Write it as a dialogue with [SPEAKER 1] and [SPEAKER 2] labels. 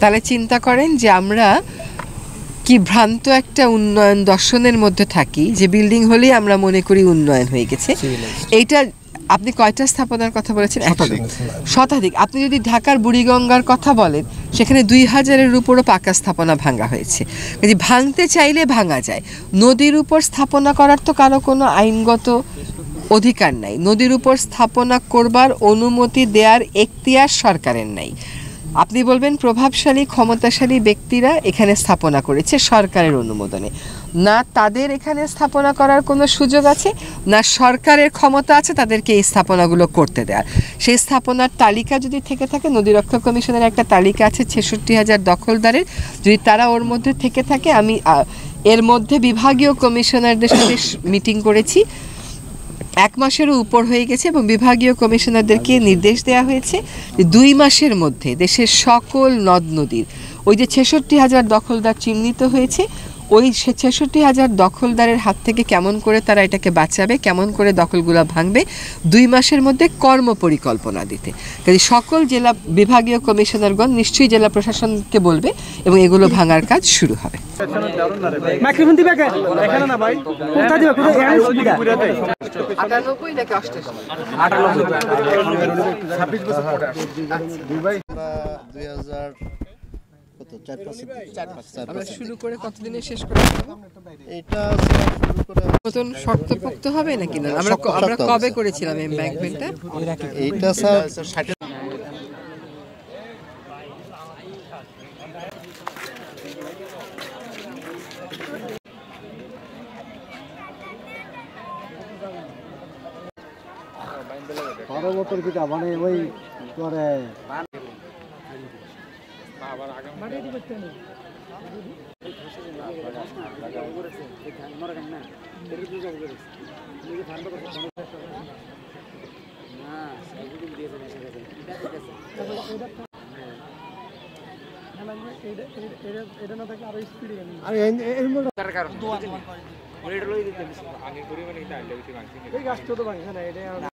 [SPEAKER 1] তাহলে চিন্তা করেন যে আমরা কি ভ্রান্ত একটা উন্নয়ন দর্শনের মধ্যে থাকি, যে বিল্ডিং হলেই আমরা মনে করি উন্নয়ন হয়ে গেছে। এইটা আপনি কয়টা স্থাপনার কথা বলেছেন? শতাধিক। আপনি যদি ঢাকার বুড়িগঙ্গার কথা বলেন, সেখানে 2000-এর উপরও পাকা স্থাপনা ভাঙা হয়েছে। যদি ভাঙতে চাইলে ভাঙা যায়। নদীর উপর স্থাপনা করার তো কারো কোনো আইনগত অধিকার নাই। নদীর উপর স্থাপনা করবার অনুমতি দেওয়ার এখতিয়ার সরকারের নাই। আপনি বলবেন প্রভাবশালী ক্ষমতাশালী ব্যক্তিরা এখানে স্থাপনা করেছে সরকারের অনুমোদনে, না তাদের এখানে স্থাপনা করার কোনো সুযোগ আছে, না সরকারের ক্ষমতা আছে তাদেরকে এই স্থাপনাগুলো করতে দেওয়ার। সেই স্থাপনার তালিকা যদি থেকে থাকে, নদী রক্ষা কমিশনের একটা তালিকা আছে 66,000 দখলদারের, যদি তারা ওর মধ্যে থেকে থাকে, আমি এর মধ্যে বিভাগীয় কমিশনারদের সাথে মিটিং করেছি, 1 মাসেরও উপর হয়ে গেছে, এবং বিভাগীয় কমিশনারদেরকে নির্দেশ দেওয়া হয়েছে 2 মাসের মধ্যে দেশের সকল নদ নদীর ওই যে 66,000 দখলদার চিহ্নিত হয়েছে, ওই 66,000 দখলদারের হাত থেকে কেমন করে তারা এটাকে বাঁচাবে, কেমন করে দখলগুলো ভাঙবে, 2 মাসের মধ্যে কর্মপরিকল্পনা দিতে। কাজে সকল জেলা বিভাগীয় কমিশনারগণ নিশ্চয়ই জেলা প্রশাসনকে বলবে এবং এগুলো ভাঙার কাজ শুরু হবে। শুরু করে কতদিনে শেষ করে এটা নতুন শর্তপোক্ত হবে নাকি না? আমরা কবে করেছিলাম এমব্যাঙ্কমেন্টটা?
[SPEAKER 2] এইটা স্যার 12 বছর কিটা মানে ওই করে আবার আগাম মাটি দিতে না এটা না থাকে আরো স্পিড আরে এর মধ্যে কারণ ওইটা লই দিতে আগে করে মানে এটা আইলে বেশি ভাঙছি এই গাছটা তো ভাঙছে না এটা